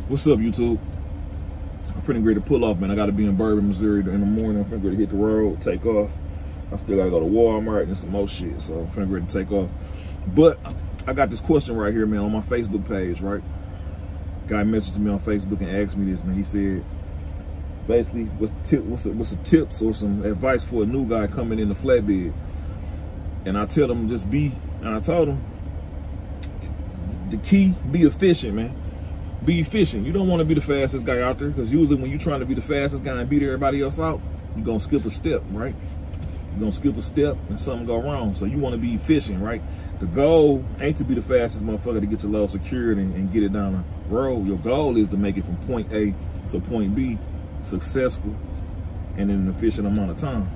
What's up, YouTube? I'm finna ready to pull off, man. I gotta be in Bourbon, Missouri in the morning. I'm finna ready to hit the road, take off. I still gotta go to Walmart and some more shit, so I'm finna ready to take off. But I got this question right here, man, on my Facebook page, right? Guy messaged me on Facebook and asked me this, man. He said, basically, what's the tips or some advice for a new guy coming in the flatbed? And I tell him just be, and I told him, the key, be efficient, man. Be efficient. You don't want to be the fastest guy out there, because usually when you're trying to be the fastest guy and beat everybody else out, you're going to skip a step, right? You're going to skip a step and something go wrong. So you want to be efficient, right? The goal ain't to be the fastest motherfucker to get your load secured and get it down the road. Your goal is to make it from point A to point B successful and in an efficient amount of time.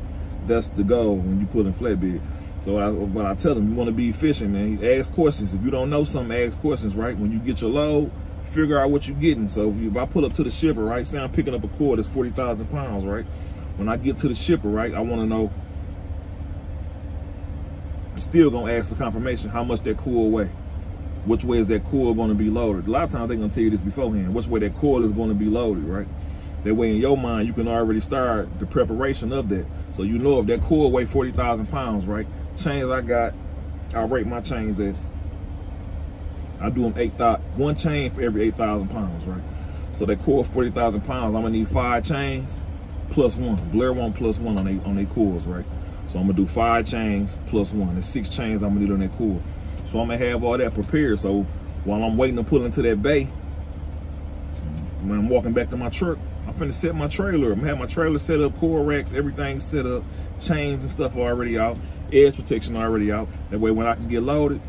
That's the goal when you put in flatbed. So what I tell them, you want to be efficient, man. Ask questions. If you don't know something, ask questions, right? When you get your load, figure out what you're getting. So if I pull up to the shipper, right, say I'm picking up a cord that's 40,000 pounds, right? When I get to the shipper, right, I want to know, I'm still going to ask for confirmation, how much that cord weigh. Which way is that cord going to be loaded? A lot of times they're going to tell you this beforehand, which way that cord is going to be loaded, right? That way in your mind, you can already start the preparation of that. So you know if that cord weigh 40,000 pounds, right? Chains I got, I rate my chains at, I do them 8,000, one chain for every 8,000 pounds, right? So that cord 40,000 pounds, I'm gonna need 5 chains plus 1. Blair 1 plus 1 on they cords, right? So I'm gonna do 5 chains plus 1. There's 6 chains I'm gonna need on that cord. So I'm gonna have all that prepared. So while I'm waiting to pull into that bay, when I'm walking back to my truck, I'm finna set my trailer. I'm gonna have my trailer set up, cord racks, everything set up, chains and stuff already out, edge protection already out. That way when I can get loaded,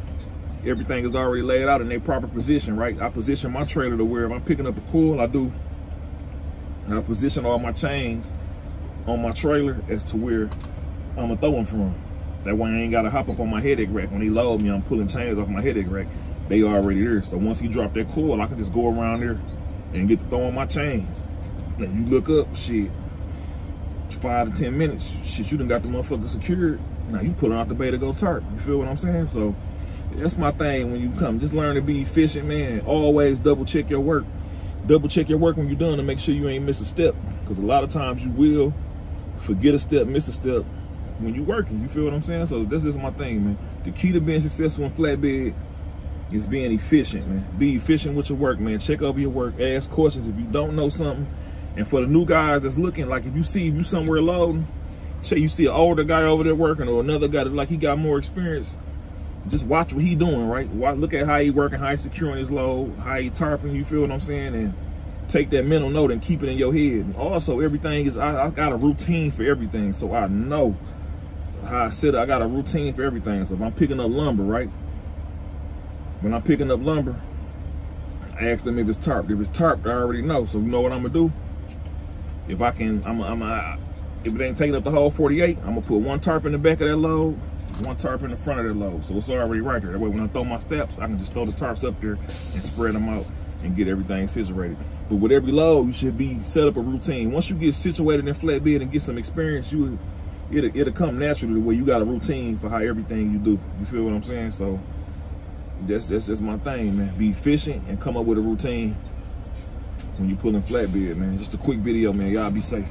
everything is already laid out in their proper position, right? I position my trailer to where if I'm picking up a cord, I position all my chains on my trailer as to where I'm gonna throw them from. That way I ain't gotta hop up on my headache rack. When he load me, I'm pulling chains off my headache rack. They already there. So once he drop that cord, I can just go around there and get to throwing my chains. Now you look up, shit, 5 to 10 minutes, shit, you done got the motherfucker secured. Now you pulling out the bay to go tarp. You feel what I'm saying? So that's my thing when you come. Just learn to be efficient, man. Always double check your work. Double check your work when you're done to make sure you ain't miss a step. Because a lot of times you will forget a step, miss a step when you're working. You feel what I'm saying? So that's just my thing, man. The key to being successful in flatbed is being efficient, man. Be efficient with your work, man. Check over your work. Ask questions if you don't know something. And for the new guys that's looking, like if you somewhere loading, say you see an older guy over there working or another guy that like he got more experience, just watch what he doing, right? Look at how he working, how he securing his load, how he tarping, you feel what I'm saying? And take that mental note and keep it in your head. And also everything is, I got a routine for everything. So I know how I said, I got a routine for everything. So if I'm picking up lumber, right? When I'm picking up lumber, I ask them if it's tarped. If it's tarped, I already know. So you know what I'm gonna do? If I can, if it ain't taking up the whole 48, I'm gonna put 1 tarp in the back of that load, 1 tarp in the front of that load. So it's already right there. That way when I throw my steps, I can just throw the tarps up there and spread them out and get everything situated. But with every load, you should be set up a routine. Once you get situated in flatbed and get some experience, it'll come naturally where you got a routine for how everything you do. You feel what I'm saying? So that's just my thing, man. Be efficient and come up with a routine when you pull in flatbed, man. Just a quick video, man. Y'all be safe.